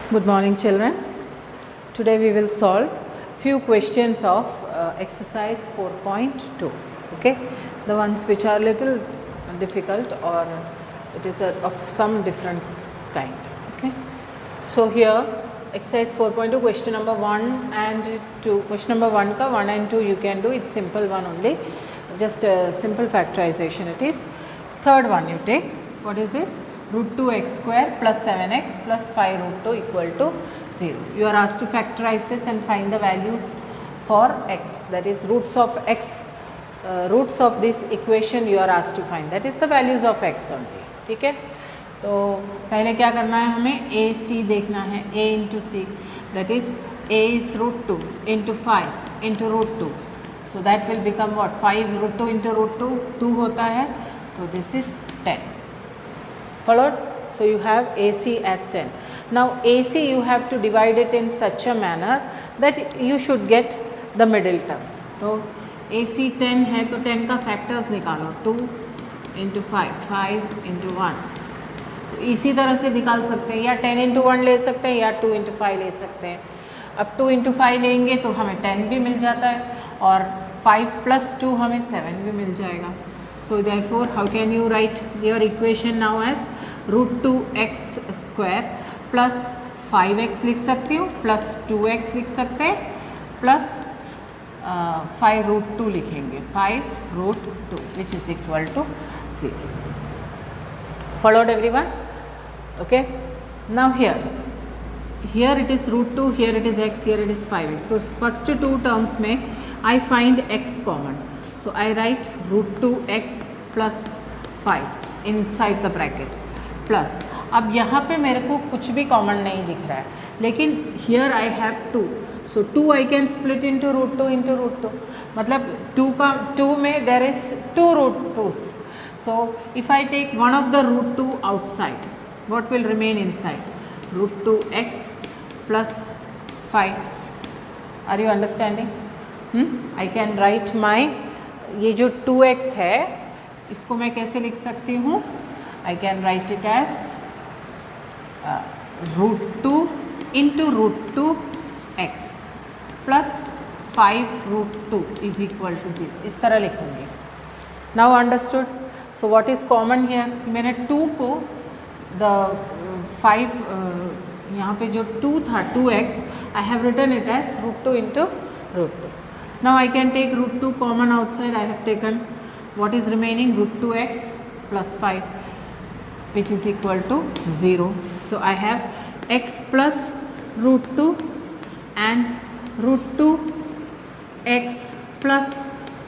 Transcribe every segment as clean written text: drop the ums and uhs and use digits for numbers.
Good morning, children. Today we will solve few questions of exercise 4.2. Okay, the ones which are little difficult or it is of some different kind. Okay, so here exercise 4.2 question number 1 and 2. Question number 1 ka 1 and 2 you can do. It's simple one only. Just a simple factorization it is. Third one you take. What is this? Root 2x square plus 7x plus 5 root 2 equal to 0. You are asked to factorize this and find the values for x, that is roots of x, roots of this equation you are asked to find, that is the values of x only. ठीक है, तो पहले क्या करना है हमें a c देखना है, a into c, that is a is root 2 into 5 into root 2, so that will become what, 5 root 2 into root 2 2 होता है, तो this is 10. Followed? So you have AC as 10. Now AC you have to divide it in such a manner that you should get the middle term. तो AC 10 है तो 10 का factors निकालो, 2 into 5, 5 into 1. तो इसी तरह से निकाल सकते हैं, या 10 into 1 ले सकते हैं या 2 into 5 ले सकते हैं. अब 2 into 5 लेंगे तो हमें 10 भी मिल जाता है और 5 plus 2 हमें 7 भी मिल जाएगा. So therefore how can you write your equation now as root 2x square plus 5x लिख सकती हूँ plus 2x लिख सकते हैं plus 5 root 2 लिखेंगे, 5 root 2 which is equal to 0. Followed everyone? Okay. Now here it is root 2, here it is x, here it is 5x. So first two terms में I find x common. So I write root 2x plus 5 inside the bracket plus. अब यहाँ पे मेरे को कुछ भी common नहीं दिख रहा है, लेकिन here I have 2. So 2 I can split into root 2 into root 2. मतलब 2 में there is 2 root 2s. So if I take one of the root 2 outside, what will remain inside? Root 2x plus 5. Are you understanding? I can write my, ये जो 2x है इसको मैं कैसे लिख सकती हूँ? I can write it as root 2 into root 2 x plus 5 root 2 is equal to 0. इस तरह लिखूँगी. Now understood? So what is common here? मैंने 2 को the 5 यहाँ पे जो 2 था 2x, I have written it as root 2 into root 2. Now I can take root 2 common outside. I have taken, what is remaining? Root 2x plus 5 which is equal to 0. So I have x plus root 2 and root 2 x plus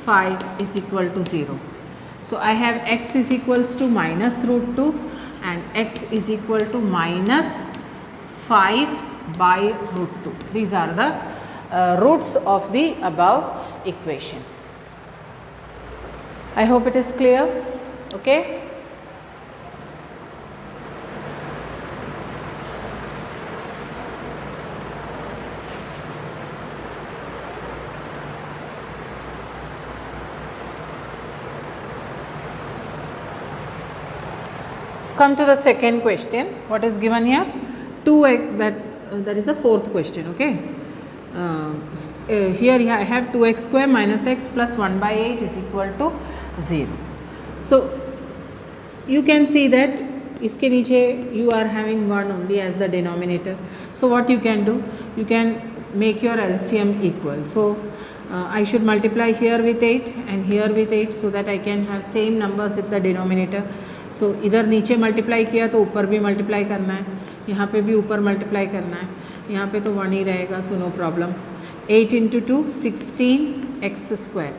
5 is equal to 0. So I have x is equals to minus root 2 and x is equal to minus 5 by root 2. These are the roots of the above equation. I hope it is clear. Okay. Come to the second question. What is given here? 2x, that is the fourth question. Okay. Here I have 2x square minus x plus 1 by 8 is equal to 0. So you can see that इसके नीचे you are having 1 only as the denominator. So what you can do? You can make your LCM equal. So I should multiply here with 8 and here with 8 so that I can have same numbers with the denominator. So इधर नीचे multiply किया तो ऊपर भी multiply करना है, यहाँ पे भी ऊपर मल्टीप्लाई करना है, यहाँ पे तो 1 ही रहेगा, so no problem. 8 into 2 16x square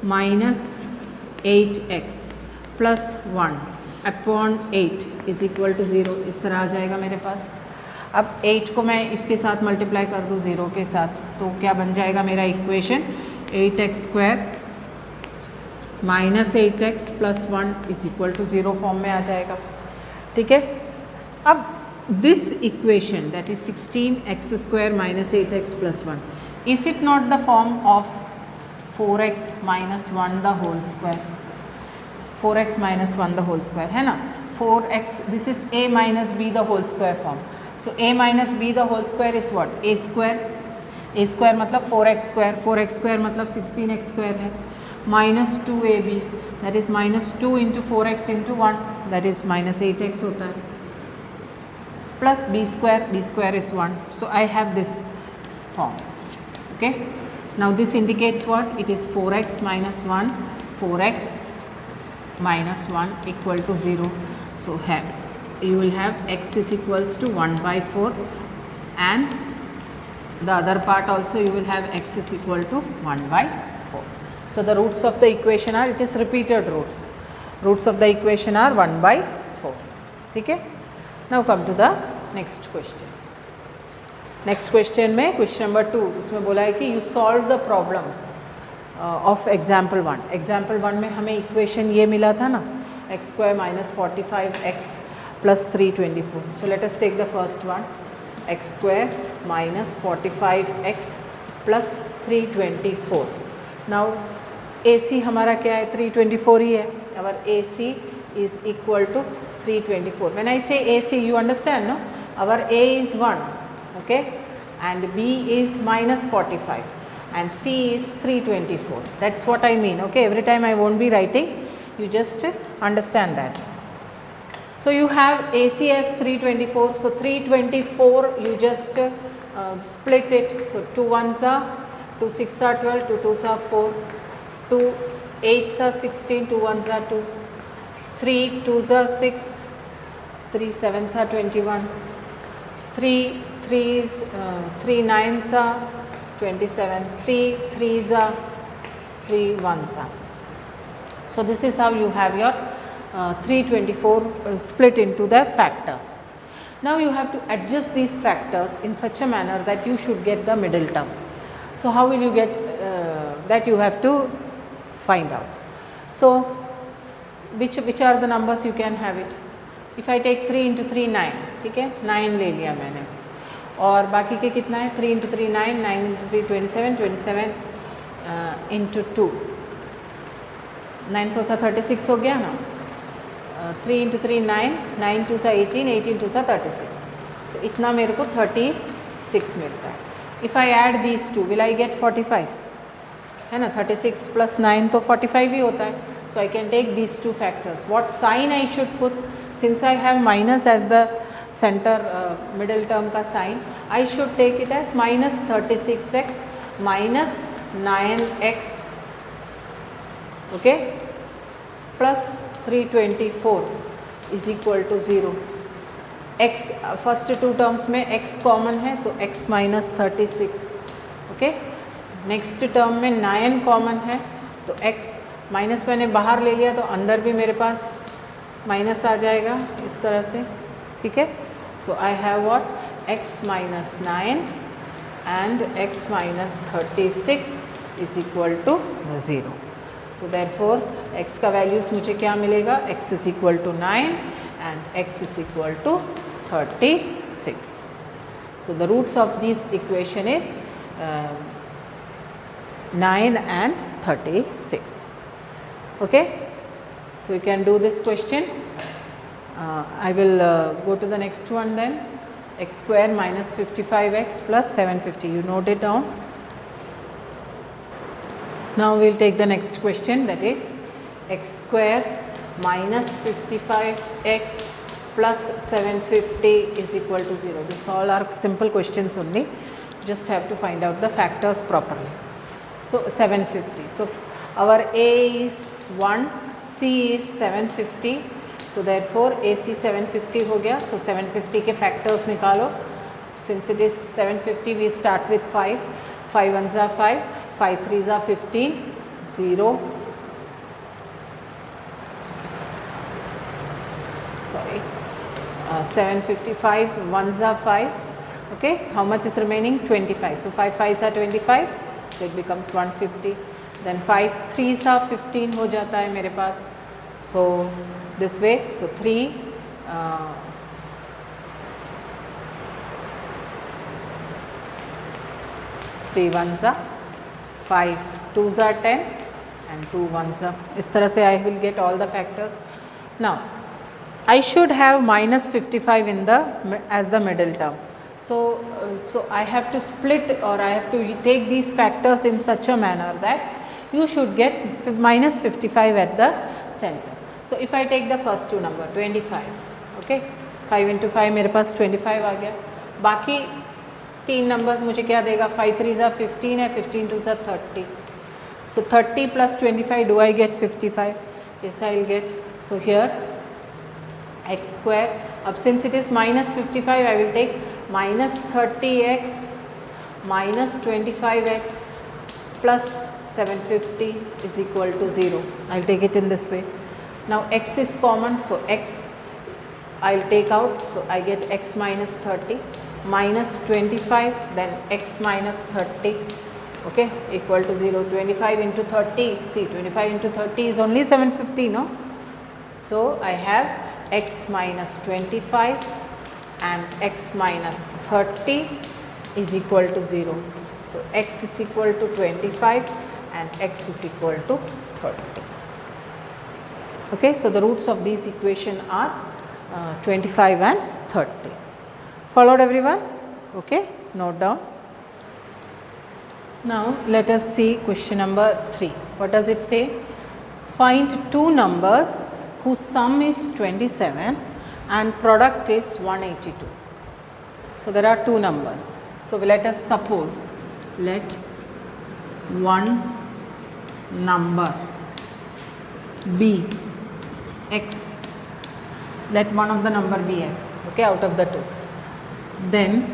minus 8x plus 1 upon 8 is equal to 0. इस तरह आ जाएगा मेरे पास. अब 8 को मैं इसके साथ मल्टीप्लाई कर दूँ 0 के साथ, तो क्या बन जाएगा मेरा equation? 8x square minus 8x plus 1 is equal to 0 form में आ जाएगा. ठीक है. अब this equation that is 16x square minus 8x plus 1, is it not the form of 4x minus 1 the whole square? 4x minus 1 the whole square है ना. 4x, this is a minus b the whole square form. So a minus b the whole square is what? A square. A square मतलब 4x square. 4x square मतलब 16x square है. Minus 2ab that is minus 2 into 4x into 1 that is minus 8x होता है. Plus b square is 1. So I have this form. Okay. Now this indicates what? It is 4x minus 1. 4x minus 1 equal to 0. So you will have x is equals to 1 by 4 and the other part also you will have x is equal to 1 by 4. So the roots of the equation are, it is repeated roots. Roots of the equation are 1 by 4. Okay? Now come to the next question. Next question में question number 2 उसमें बोला है कि you solve the problems of example 1. Example 1 में हमें equation ये मिला था ना, x square minus 45x plus 324. So let us take the first one, x square minus 45x plus 324. Now AC हमारा क्या है? 324 ही है. Our AC is equal to 324. When I say AC, you understand, no? Our A is 1, okay, and B is minus 45, and C is 324. That's what I mean. Okay, every time I won't be writing. You just understand that. So you have AC as 324. So 324 you just split it. So 2 1s are 2 6 are 12, 2 2s are 4, 2 8s are 16, 2 1s are 2, 3 2s are 6, 3 7s are 21, 3 9s are 27, 3 3s are 3 1s are. So this is how you have your 324 split into the factors. Now you have to adjust these factors in such a manner that you should get the middle term. So how will you get that? You have to find out. So which are the numbers you can have it? If I take 3 into 3 9, ठीक है, 9 ले लिया मैंने, और बाकी के कितना है? 3 into 3 9, 9 into 3 27, 27 into 2, 9 4 36 हो गया ना. 3 into 3 9, 9 2 18, 18 2 36. तो इतना मेरे को 36 मिलता है. If I add these two, will I get 45? है ना, 36 plus 9 तो 45 ही होता है. So I can take these two factors. What sign I should put? Since I have minus as the center middle term का sign, I should take it as minus 36x minus 9x, okay, plus 324 is equal to 0. x first two terms में x common है तो x minus 36, okay. Next term में 9 common है तो x minus मैंने बाहर ले लिया तो अंदर भी मेरे पास माइनस आ जाएगा इस तरह से, ठीक है. So I have what? x minus 9 and x minus 36 is equal to 0. So therefore x का वैल्यूज़ मुझे क्या मिलेगा? x is equal to 9 and x is equal to 36. So the roots of this equation is 9 and 36. Okay, so we can do this question. I will go to the next one then. X square minus 55x plus 750. You note it down. Now we will take the next question, that is x square minus 55x plus 750 is equal to 0. This all are simple questions only. Just have to find out the factors properly. So 750. So our A is 1, C is 750. So therefore AC 750 हो गया. So 750 के factors निकालो. Since it is 750, we start with 5. 5 ones are 5. 5 threes are 15. 0. Sorry. 755 ones are 5. Okay. How much is remaining? 25. So 5 5s are 25. So it becomes 150. Then 5 3s are 15 हो जाता है मेरे पास. So this way. So 3 1s are 5 2s are 10 and 2 1s are. इस तरह से I will get all the factors. Now I should have minus 55 in the as the middle term. So, so I have to split, or I have to take these factors in such a manner that you should get minus 55 at the center. So if I take the first two number 25, okay, 5 into 5 मेरे पास 25 आ गया. बाकी तीन numbers मुझे क्या देगा? 5 3 ज़ा 15 है, 15 2 ज़ा 30. So 30 plus 25, do I get 55? Yes, I will get. So here x square. Since it is minus 55, I will take minus 30x minus 25x plus 750 is equal to 0. I will take it in this way. Now x is common, so x I will take out, so I get x minus 30 minus 25, then x minus 30, okay, equal to 0. 25 into 30, see 25 into 30 is only 750, no? So I have x minus 25 and x minus 30 is equal to 0. So x is equal to 25 and x is equal to 30. Okay, so the roots of these equation are 25 and 30. Followed everyone? Okay, note down. Now let us see question number 3. What does it say? Find two numbers whose sum is 27 and product is 182. So there are two numbers. So let us suppose, let one number be x, let one of the number be x, okay, out of the two. Then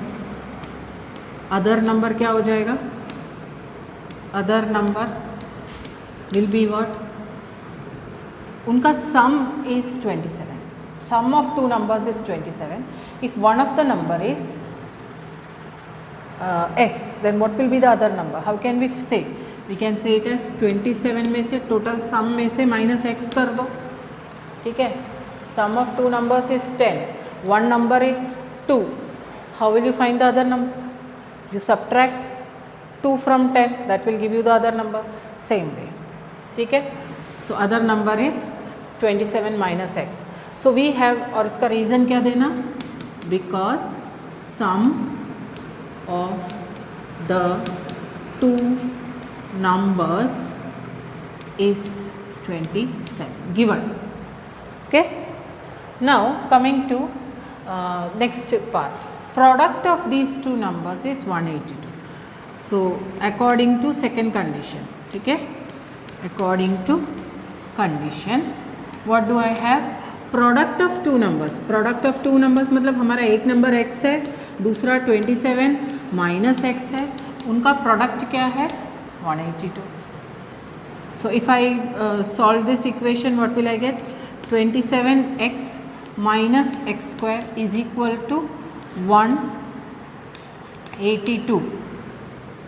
other number क्या हो जाएगा? Other number will be what? उनका sum is 27. Sum of two numbers is 27. If one of the number is x, then what will be the other number? How can we say? We can say it as 27 में से total sum में से minus x कर दो, ठीक है? Sum of two numbers is 10. One number is 2. How will you find the other number? You subtract 2 from 10. That will give you the other number. Same way, ठीक है? So other number is 27 minus x. So we have, और उसका reason क्या देना? Because sum of the two numbers is 27 given. Okay. Now coming to next part. Product of these two numbers is 182. So according to second condition, okay. According to condition, what do I have? Product of two numbers. Product of two numbers मतलब हमारा एक number x है, दूसरा 27 minus x है, उनका product क्या है? 182. So if I solve this equation, what will I get? 27x minus x square is equal to 182.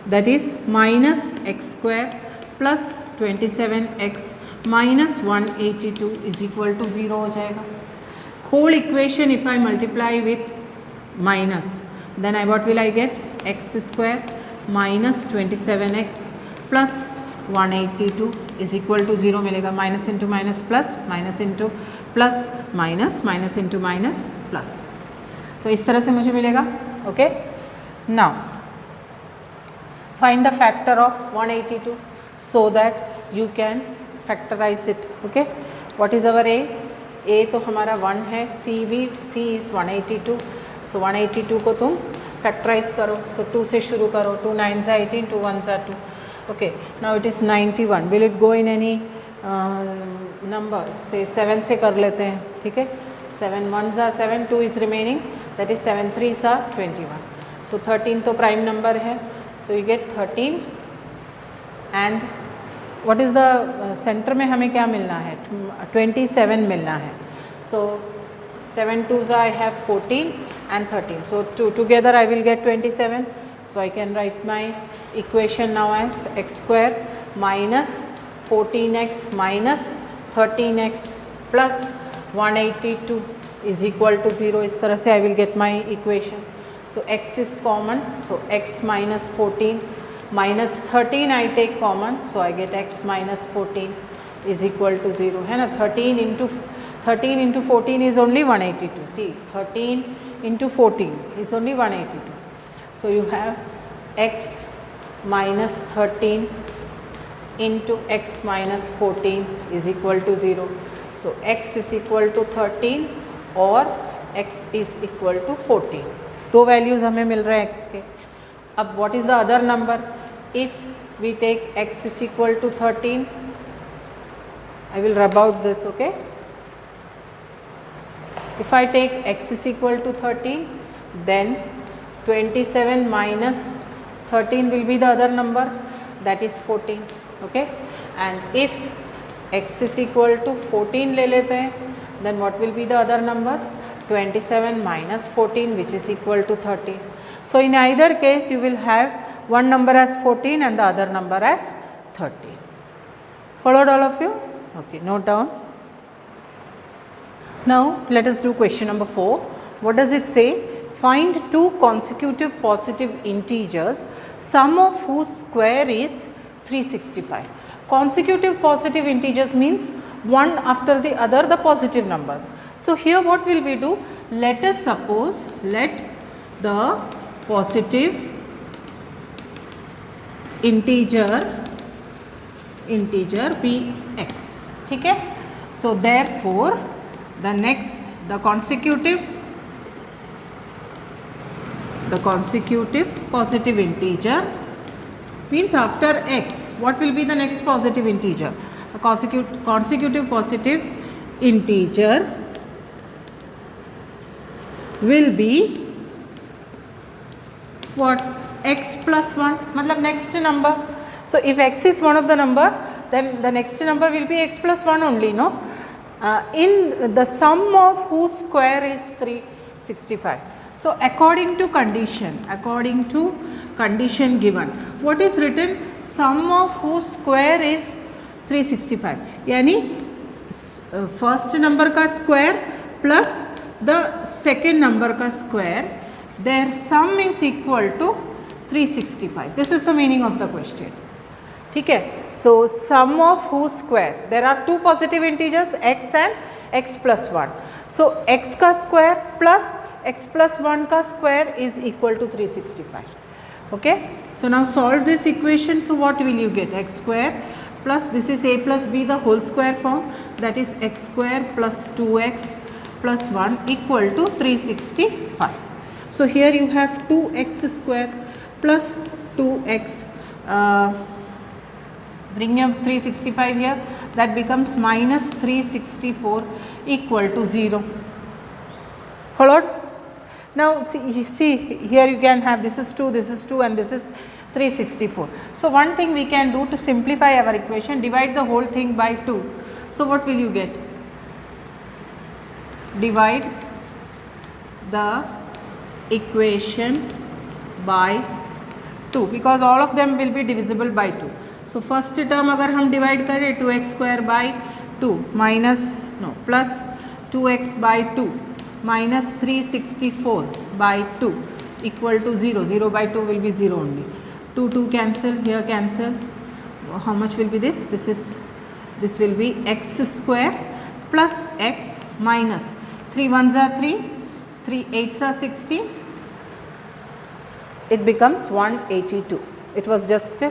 That is minus x square plus 27x minus 182 is equal to 0 हो जाएगा. Whole equation if I multiply with minus, then what will I get? X square minus 27x plus 182 is equal to 0 मिलेगा. Minus into minus plus, minus into plus, minus, minus into minus plus. तो इस तरह से मुझे मिलेगा. Okay. Now find the factor of 182 so that you can factorize it. Okay. What is our a? a तो हमारा 1 है, c is 182. So 182 को तुम factorize करो. So 2 से शुरू करो. 2 9s are 18, 2 1s are 2. Okay. Now it is 91. Will it go in any number? Say 7 से कर लेते हैं. ठीक है. 7 1s are 7, 2 is remaining. That is 7 3s are 21. So 13 तो prime number है. So you get 13 and what is the center में हमें क्या मिलना है? 27 मिलना है. So 7 2s I have 14 and 13. So together I will get 27. So I can write my equation now as x square minus 14x minus 13x plus 182 is equal to 0. इस तरह से I will get my equation. So x is common. So x minus 14 minus 13 I take common. So I get x minus 14 is equal to 0 है ना. 13 13 into 14 is only 182. See, 13 into 14 is only 182. So you have x minus 13 into x minus 14 is equal to 0. So x is equal to 13 और x is equal to 14. दो values हमें मिल रहे हैं x के. अब what is the other number? If we take x is equal to 13, I will rub out this, okay? If I take x is equal to 13, then 27 minus 13 will be the other number, that is 14, okay? And if x is equal to 14 ले लेते हैं, then what will be the other number? 27 minus 14, which is equal to 13. So in either case you will have one number as 14 and the other number as 13. Followed all of you? Okay, note down. Now let us do question number 4. What does it say? Find two consecutive positive integers, sum of whose square is 365. Consecutive positive integers means one after the other the positive numbers. So here what will we do? Let us suppose, let the positive integer be x. ठीक है? So therefore the next, the consecutive positive integer means after x, what will be the next positive integer? The consecutive positive integer will be what? X plus 1, मतलब next number. So if x is one of the number, then the next number will be x plus 1 only, no? In the sum of whose square is 365. So according to condition given, what is written? Sum of whose square is 365. यानी first number का square plus the second number का square, their sum is equal to 365. This is the meaning of the question. ठीक है? So sum of whose square, there are two positive integers x and x plus 1. So x का square plus x plus 1 का square is equal to 365. Okay? So now solve this equation. So what will you get? X square plus, this is a plus b the whole square form, that is x square plus 2x plus 1 equal to 365. So here you have 2x square plus 2x, bring your 365 here, that becomes minus 364 equal to 0. Followed? Now see here you can have this is 2 and this is 364. So one thing we can do to simplify our equation, divide the whole thing by 2. So what will you get? Divide the equation by 2 because all of them will be divisible by 2. So first term अगर हम divide करें 2x square by 2 minus plus 2x by 2 minus 364 by 2 equal to 0. 0 by 2 will be 0 only. 2 cancel, here cancel. How much will be this? This will be x square plus x minus 3 1s are 3, 3 8s are 16. It becomes 182. It was just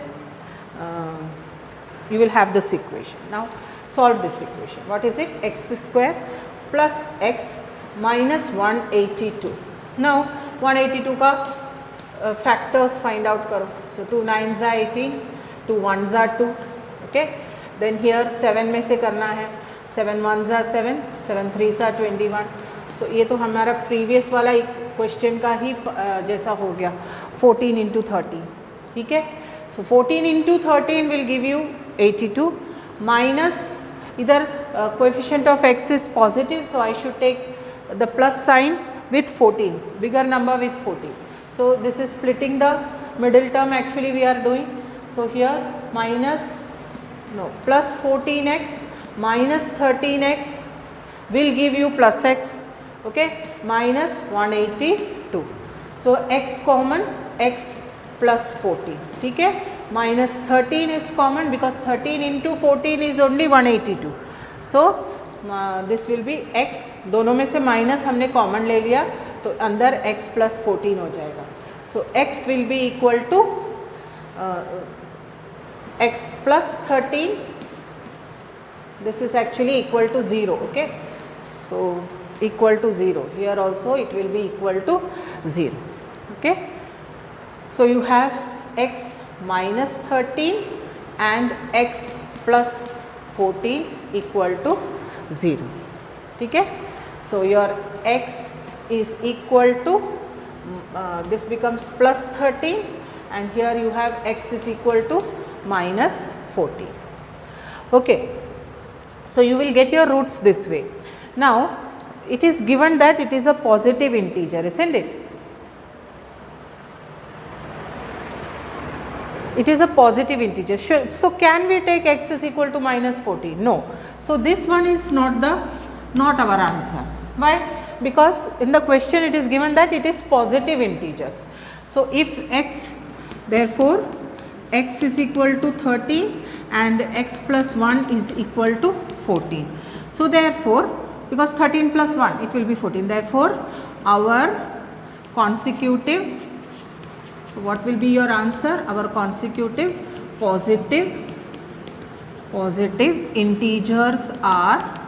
you will have this equation. Now solve this equation. What is it? X square plus x minus 182. Now 182 का factors find out करो. So 2 9s are 18, 2 1s are 2. Okay. Then here 7 में से करना है. 7 1s are 7, 7 3s are 21. So ये तो हमारा previous वाला क्वेश्चन का ही जैसा हो गया 14 into 13. ठीक है. So 14 into 13 will give you 82 minus either coefficient of x is positive, so I should take the plus sign with 14, bigger number with 14. So this is splitting the middle term actually we are doing. So here plus 14x minus 13x will give you plus x, okay, minus 182. So x common, x plus 14, ठीक है, minus 13 is common because 13 into 14 is only 182. So this will be x, दोनों में से minus हमने common ले लिया तो अंदर x प्लस 14 हो जाएगा. So x will be equal to x plus 13, this is actually equal to 0, okay. So equal to 0, here also it will be equal to 0, okay. So you have x minus 13 and x plus 14 equal to 0, okay. So your x is equal to this becomes plus 13 and here you have x is equal to minus 14, okay. So you will get your roots this way. Now it is given that it is a positive integer, isn't it? It is a positive integer. So can we take x is equal to minus 14? No. So this one is not our answer. Why? Because in the question it is given that it is positive integers. So if x, therefore x is equal to 13 and x plus 1 is equal to 14. So therefore, because 13 plus 1 it will be 14, therefore our consecutive, so what will be your answer? Our consecutive positive integers are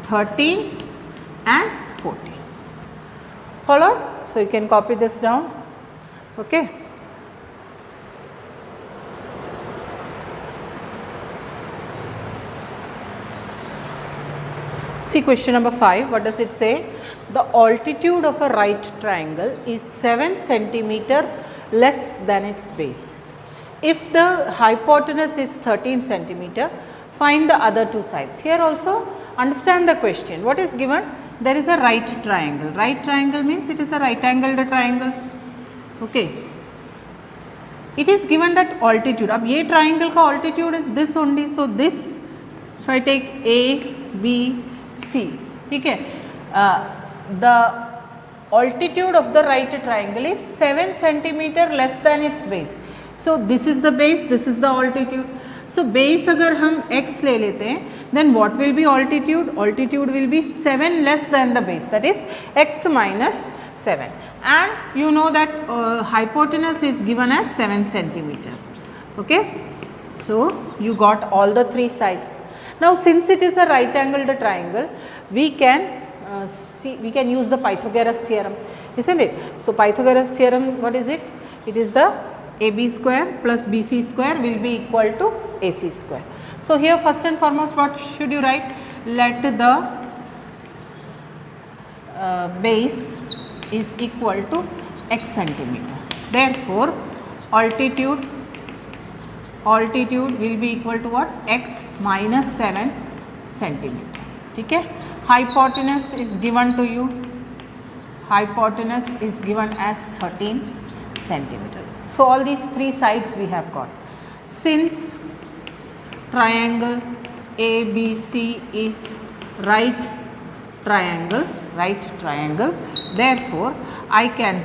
13 and 14. Followed? So you can copy this down, okay. See question number 5, what does it say? The altitude of a right triangle is 7 centimeter less than its base. If the hypotenuse is 13 centimeter, find the other two sides. Here also understand the question. What is given? There is a right triangle. Right triangle means it is a right angled triangle, okay. It is given that altitude. अब ये triangle का altitude is this only. So this, if I take A, B, C, ठीक है. The altitude of the right triangle is 7 centimeter less than its base. So this is the base, this is the altitude. So base अगर हम x ले लेते हैं, then what will be altitude? Altitude will be 7 less than the base, that is x minus 7. And you know that hypotenuse is given as 7 centimeter, okay. So you got all the three sides. Now since it is a right angled triangle, we can we can use the Pythagoras theorem, isn't it? So Pythagoras theorem, what is it? It is the AB square plus BC square will be equal to AC square. So here first and foremost what should you write? Let the base is equal to x centimeter. Therefore altitude will be equal to what? X minus 7 centimeter. Okay. Hypotenuse is given to you. Hypotenuse is given as 13 centimeter. So all these three sides we have got. Since triangle ABC is right triangle, therefore I can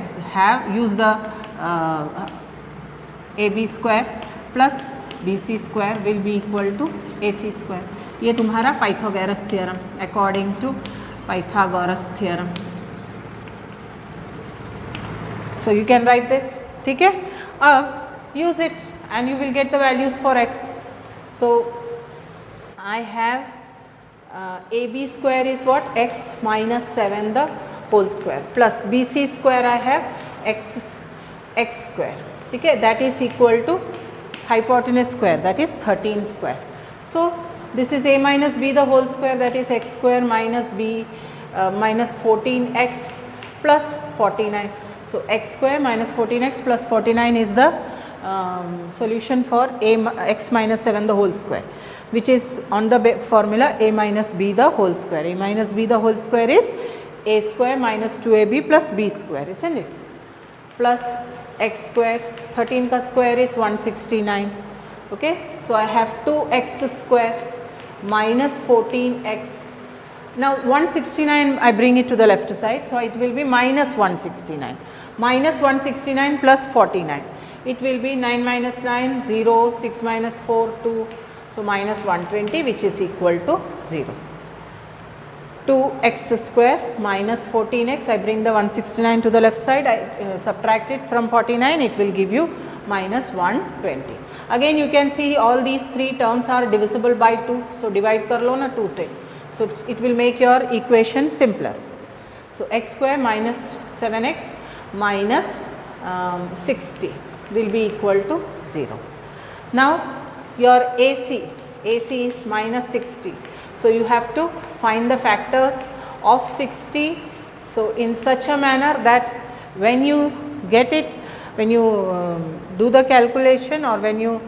use the AB square plus BC square will be equal to AC square. ये तुम्हारा Pythagoras theorem according to Pythagoras theorem. So you can write this, ठीक है. Use it and you will get the values for x. So I have AB square is what? X minus 7 the whole square plus BC square I have x square, ठीक है. That is equal to hypotenuse square, that is 13 square. So this is a minus b the whole square, that is x square minus b minus 14x plus 49. So x square minus 14x plus 49 is the solution for x minus 7 the whole square, which is on the formula a minus b the whole square. A minus b the whole square is a square minus 2ab plus b square, isn't it? Plus x square, 13 ka square is 169, okay. So I have 2x square minus 14x. Now 169 I bring it to the left side, so it will be minus 169. Minus 169 plus 49. It will be 9 minus 9, 0, 6 minus 4, 2, So minus 120, which is equal to 0. 2x square minus 14x, I bring the 169 to the left side, I subtract it from 49, it will give you minus 120. Again you can see all these three terms are divisible by 2. So divide kar lo na 2 se. So it will make your equation simpler. So x square minus 7x minus 60 will be equal to 0. Now your AC is minus 60. So you have to find the factors of 60. So in such a manner that when you get it, when you do the calculation or when you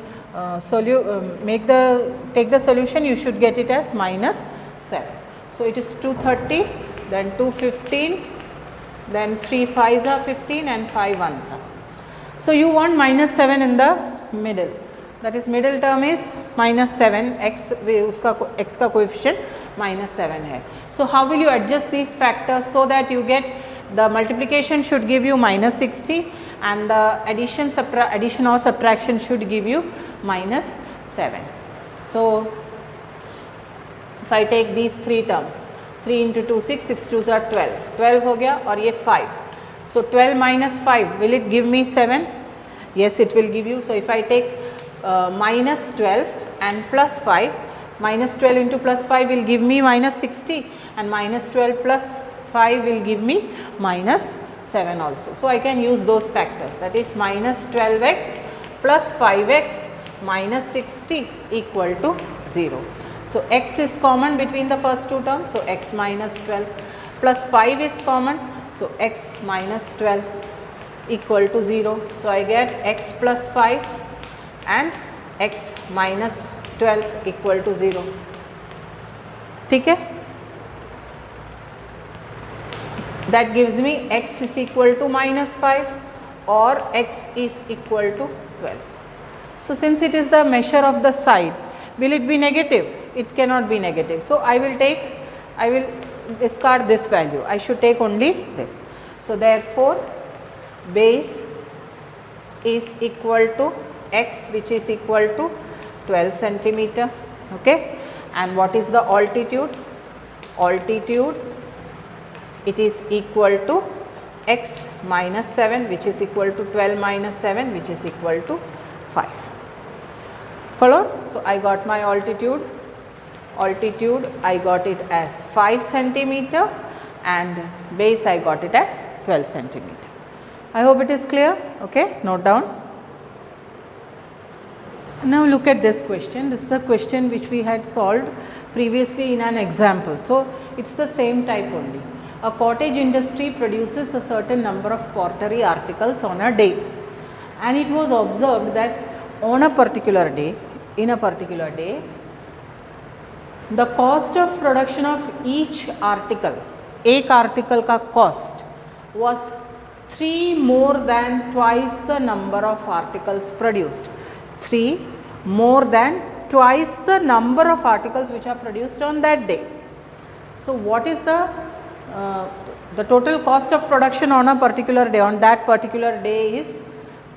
take the solution, you should get it as minus 7. So it is 230, then 215, then 3 5s are 15 and 5 1s are. So you want minus 7 in the middle. That is middle term is minus 7, x का coefficient minus 7 है. So how will you adjust these factors so that you get the multiplication should give you minus 60 and the addition or subtraction should give you minus 7. So if I take these three terms, 3 into 2 6, 6 2s are 12, 12 हो गया और ये 5. So 12 minus 5, will it give me 7? Yes, it will give you. So if I take minus 12 and plus 5, minus 12 into plus 5 will give me minus 60 and minus 12 plus 5 will give me minus 7 also. So I can use those factors, that is minus 12x plus 5x minus 60 equal to 0. So x is common between the first two terms, so x minus 12 plus 5 is common, so x minus 12 equal to 0. So I get x plus 5 and x minus 12 equal to 0. ठीक है? That gives me x is equal to minus 5 or x is equal to 12. So since it is the measure of the side, will it be negative? It cannot be negative. So I will discard this value. I should take only this. So therefore base is equal to x, which is equal to 12 centimeter. Okay, and what is the altitude? Altitude, it is equal to x minus 7, which is equal to 12 minus 7, which is equal to 5. Followed? So I got my altitude. Altitude I got it as 5 centimeter and base I got it as 12 centimeter. I hope it is clear. Okay, note down. Now look at this question. This is the question which we had solved previously in an example. So it's the same type only. A cottage industry produces a certain number of pottery articles on a day, and it was observed that on a particular day, in a particular day, the cost of production of each article, एक article का cost was 3 more than twice the number of articles produced. 3 more than twice the number of articles which are produced on that day. So what is the total cost of production on a particular day? On that particular day is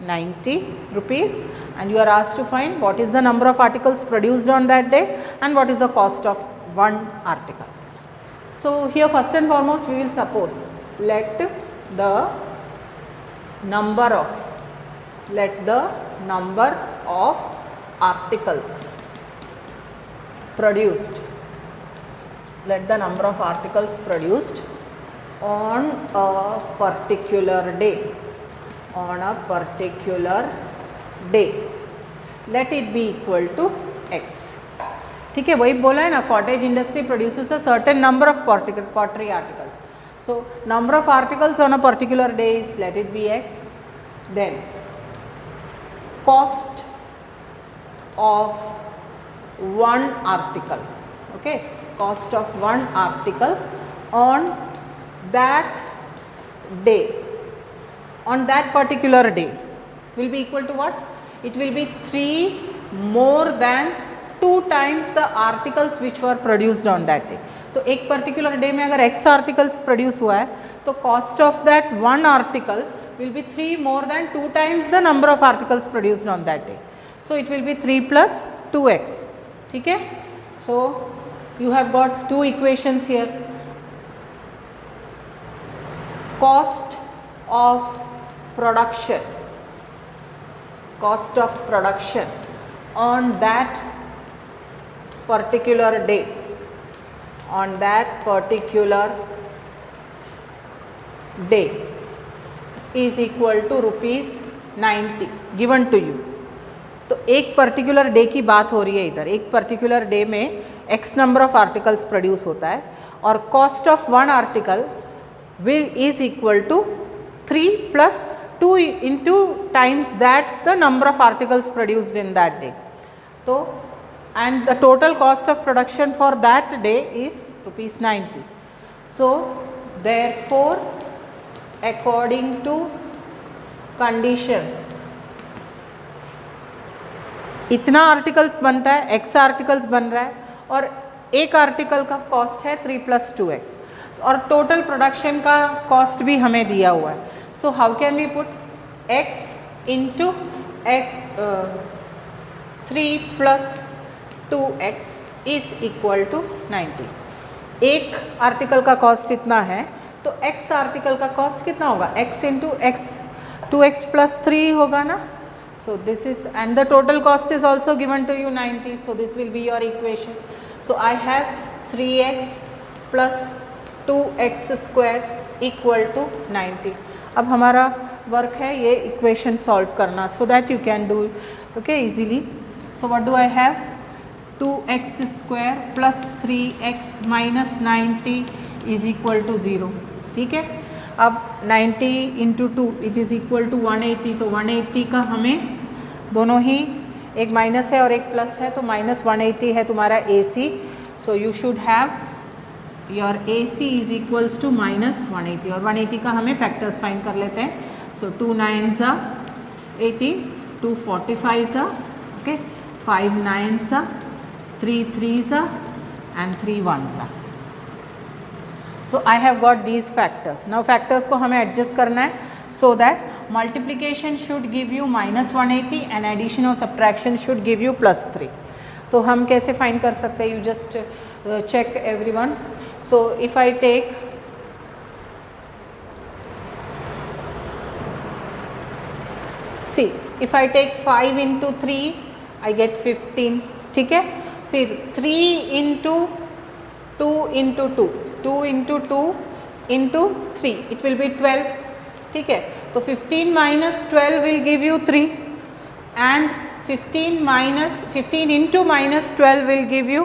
90 rupees, and you are asked to find what is the number of articles produced on that day and what is the cost of one article. So here first and foremost we will suppose let the number of articles produced, let the number of articles produced on a particular day, let it be equal to x. ठीक है, वही बोला है ना, cottage industry produces a certain number of pottery articles. So number of articles on a particular day is, let it be x. Then cost of one article, okay, cost of one article on that day, on that particular day will be equal to what? It will be 3 more than 2 times the articles which were produced on that day. तो एक particular day में अगर x articles produce हुआ है तो cost of that one article will be 3 more than 2 times the number of articles produced on that day. So it will be 3 plus 2x. ठीक है. So you have got two equations here. Cost of production on that particular day, is equal to ₹90 given to you. तो एक particular day की बात हो रही है इधर. एक पर्टिकुलर डे में x number of articles produce होता है और cost of one article is equal to 3 plus 2 into times that the number of articles produced in that day. So and the total cost of production for that day is ₹90. So therefore according to condition इतना articles बनता है, x articles बन रहा है और एक article का cost है 3 + 2x और टोटल प्रोडक्शन का कॉस्ट भी हमें दिया हुआ है. So how can we put x into 3 + 2x is equal to 90. एक आर्टिकल का कॉस्ट इतना है तो x आर्टिकल का कॉस्ट कितना होगा, x इंटू x 2x + 3 होगा ना. So this is, and the total cost is also given to you 90. So this will be your equation. So I have 3x plus 2x square equal to 90. अब हमारा work है ये equation solve करना, so that you can do okay easily. So what do I have? 2x square plus 3x minus 90 is equal to 0. ठीक है. अब 90 into 2 it is equal to 180. तो 180 का हमें दोनों ही, एक माइनस है और एक प्लस है, तो -180 है तुम्हारा AC. So you should have your AC is equals to -180 और 180 का हमें फैक्टर्स फाइंड कर लेते हैं. सो 2 9s are 18, 2 45s are okay, 5 9s are 3 3s are and 3 1s are. So I have got these factors. Now factors को हमें adjust करना है so that multiplication should give you -180 and addition or subtraction should give you +3. तो हम कैसे find कर सकते हैं, you just check everyone. So if I take see if I take 5 into 3 I get 15. ठीक है. फिर 3 into 2 into 2 2 into 2 into 3 it will be 12. ठीक है. तो 15 minus 12 will give you 3 and 15 into -12 will give you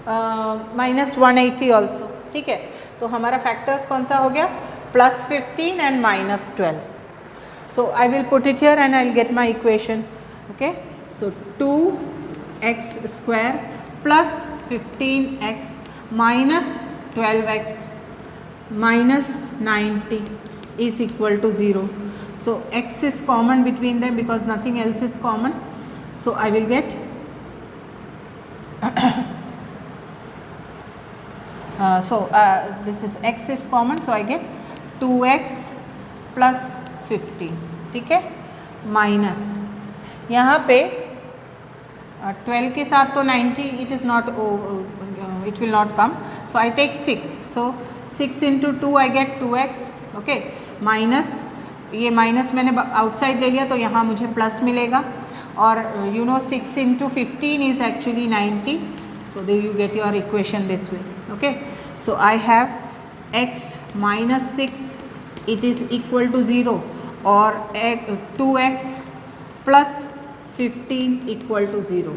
-180 also. ठीक है. तो हमारा फैक्टर्स कौन सा हो गया, +15 and -12. So I will put it here and I will get my equation. Okay. So 2x square plus 15x minus 12x minus 90 is equal to 0. So x is common between them because nothing else is common. So I will get this is x is common, so I get 2x plus 15. ठीक है. Minus यहाँ पे 12 के साथ तो 90 it is not it will not come. So I take 6. So 6 into 2 I get 2x. Okay. Minus ये minus मैंने outside ले लिया तो यहाँ मुझे प्लस मिलेगा और you know 6 into 15 is actually 90. So then you get your equation this way. Okay. So I have x minus 6 it is equal to 0 or 2x plus 15 equal to 0.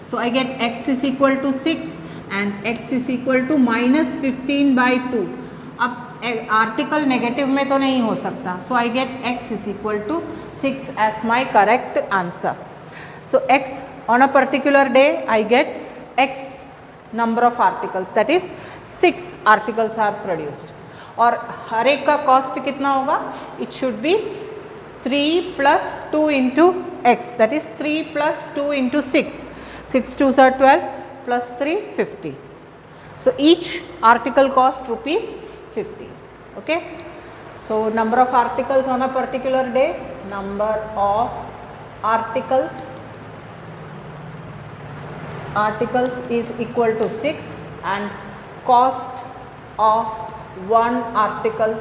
So I get x is equal to 6 and x is equal to -15/2. अब article negative में तो नहीं हो सकता, so I get x is equal to 6 as my correct answer. So x on a particular day I get x number of articles, that is 6 articles are produced. और हर एक का cost कितना होगा, it should be 3 + 2 into x, that is 3 + 2 into 6. 6 2s are 12 plus 3 50. So each article cost ₹50. Okay. So number of articles on a particular day, number of articles articles is equal to 6 and cost of one article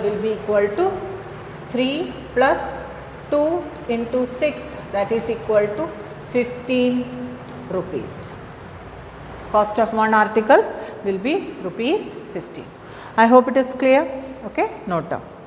will be equal to 3 plus 2 into 6, that is equal to 15 rupees. Cost of one article will be rupees 15. I hope it is clear. Okay, note down.